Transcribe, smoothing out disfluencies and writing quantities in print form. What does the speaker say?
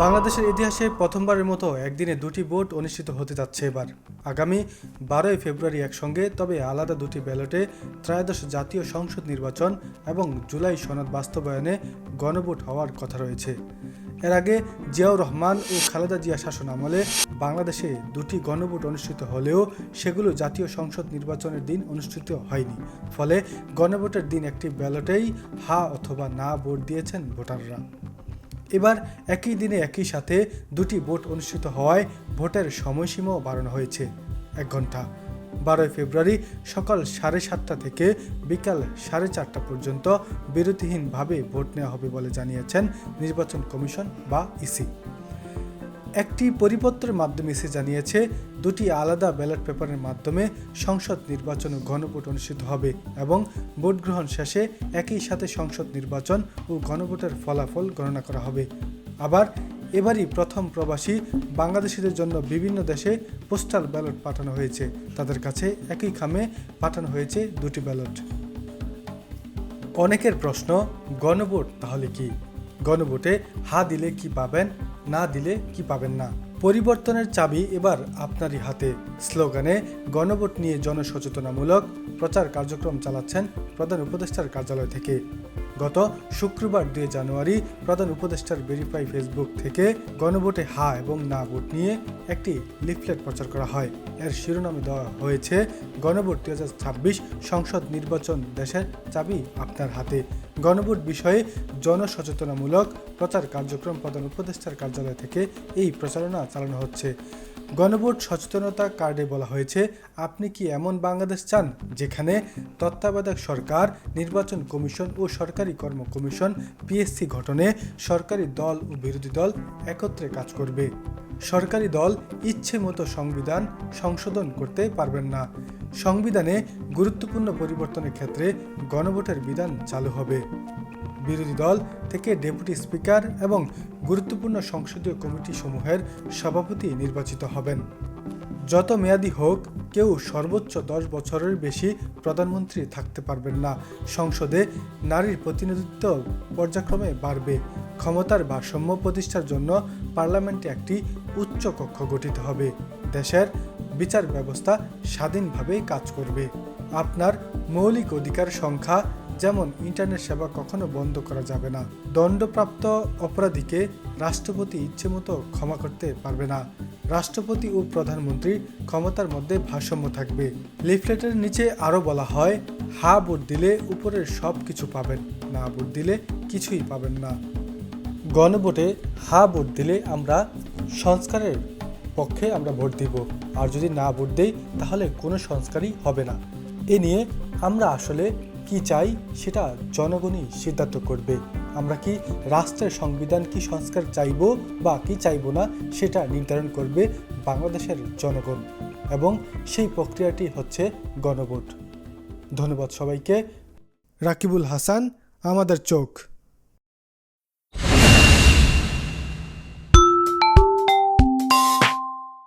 বাংলাদেশের ইতিহাসে প্রথমবারের মতো একদিনে দুটি ভোট অনুষ্ঠিত হতে যাচ্ছে এবার। আগামী 12 ফেব্রুয়ারি একসঙ্গে, তবে আলাদা দুটি ব্যালটে ত্রয়োদশ জাতীয় সংসদ নির্বাচন এবং জুলাই সনদ বাস্তবায়নে গণভোট হওয়ার কথা রয়েছে। এর আগে জিয়াউর রহমান ও খালেদা জিয়া শাসন আমলে বাংলাদেশে দুটি গণভোট অনুষ্ঠিত হলেও সেগুলো জাতীয় সংসদ নির্বাচনের দিন অনুষ্ঠিত হয়নি। ফলে গণভোটের দিন একটি ব্যালটেই হা অথবা না ভোট দিয়েছেন ভোটাররা। এবার একই দিনে একই সাথে দুটি ভোট অনুষ্ঠিত হওয়ায় ভোটের সময়সীমাও বাড়ানো হয়েছে 1 ঘন্টা। 12 ফেব্রুয়ারি সকাল 7:30 থেকে বিকাল 4:30 পর্যন্ত বিরতিহীনভাবে ভোট নেওয়া হবে বলে জানিয়েছেন নির্বাচন কমিশন বা ইসি। একটি পরিপত্রের মাধ্যমে ইসি জানিয়েছে, দুটি আলাদা ব্যালট পেপারের মাধ্যমে সংসদ নির্বাচন ও গণভোট অনুষ্ঠিত হবে এবং ভোট গ্রহণ শেষে একই সাথে সংসদ নির্বাচন ও গণভোটের ফলাফল গণনা করা হবে। আবার এবারই প্রথম প্রবাসী বাংলাদেশিদের জন্য বিভিন্ন দেশে পোস্টাল ব্যালট পাঠানো হয়েছে। তাদের কাছে একই খামে পাঠানো হয়েছে দুটি ব্যালট। অনেকের প্রশ্ন, গণভোট তাহলে কি? গণভোটে হা দিলে কি পাবেন, না দিলে কি পাবেন না? পরিবর্তনের চাবি এবার আপনারই হাতে স্লোগানে গণভোট নিয়ে জনসচেতনামূলক প্রচার কার্যক্রম চালাচ্ছেন প্রধান উপদেষ্টার কার্যালয় থেকে। গত শুক্রবার 2 জানুয়ারি প্রধান উপদেষ্টার ভেরিফাই ফেসবুক থেকে গণভোটে হা এবং না ভোট নিয়ে একটি লিফলেট প্রচার করা হয়। এর শিরোনামে দেওয়া হয়েছে, গণভোট 2026 সংসদ নির্বাচন, দেশের চাবি আপনার হাতে। গণভোট বিষয়ে জনসচেতনামূলক প্রচার কার্যক্রম প্রধান উপদেষ্টার কার্যালয় থেকে এই প্রচারণা চালানো হচ্ছে। গণভোট সচেতনতা কার্ডে বলা হয়েছে, আপনি কি এমন বাংলাদেশ চান যেখানে তত্ত্বাবধায়ক সরকার, নির্বাচন কমিশন ও সরকারি কর্ম কমিশন পিএসসি গঠনে সরকারি দল ও বিরোধী দল একত্রে কাজ করবে? সরকারি দল ইচ্ছে মতো সংবিধান সংশোধন করতে পারবেন না। সংবিধানে গুরুত্বপূর্ণ পরিবর্তনের ক্ষেত্রে গণভোটের বিধান চালু হবে। বিরোধী দল থেকে ডেপুটি স্পিকার এবং গুরুত্বপূর্ণ সংসদীয় কমিটি সমূহের সভাপতি নির্বাচিত হবেন। যত মেয়াদি হোক, কেউ সর্বোচ্চ 10 বছরের বেশি প্রধানমন্ত্রী থাকতে পারবেন না। সংসদে নারীর প্রতিনিধিত্ব পর্যায়ক্রমে বাড়বে। ক্ষমতার ভারসাম্য প্রতিষ্ঠার জন্য পার্লামেন্টে একটি উচ্চ কক্ষ গঠিত হবে। দেশের বিচার ব্যবস্থা স্বাধীনভাবে কাজ করবে। আপনার মৌলিক অধিকার সংখ্যা, যেমন ইন্টারনেট সেবা কখনো বন্ধ করা যাবে না। দণ্ডপ্রাপ্ত অপরাধীকে রাষ্ট্রপতি ইচ্ছেমতো ক্ষমা করতে পারবে না। রাষ্ট্রপতি ও প্রধানমন্ত্রী ক্ষমতার মধ্যে ভারসাম্য থাকবে। লিফলেটের নিচে আরও বলা হয়, হা ভোট দিলে উপরের সব কিছু পাবেন, না ভোট দিলে কিছুই পাবেন না। গণভোটে হা ভোট দিলে আমরা সংস্কারের পক্ষে আমরা ভোট দিব, আর যদি না ভোট দেই তাহলে কোনো সংস্কারই হবে না। এ নিয়ে আমরা আসলে কি চাই সেটা জনগণই সিদ্ধান্ত করবে। আমরা কি রাষ্ট্রের সংবিধান কি সংস্কার চাইব বা কি চাইব না, সেটা নির্ধারণ করবে বাংলাদেশের জনগণ, এবং সেই প্রক্রিয়াটি হচ্ছে গণভোট। ধন্যবাদ সবাইকে। রাকিবুল হাসান, আমাদের চোখ।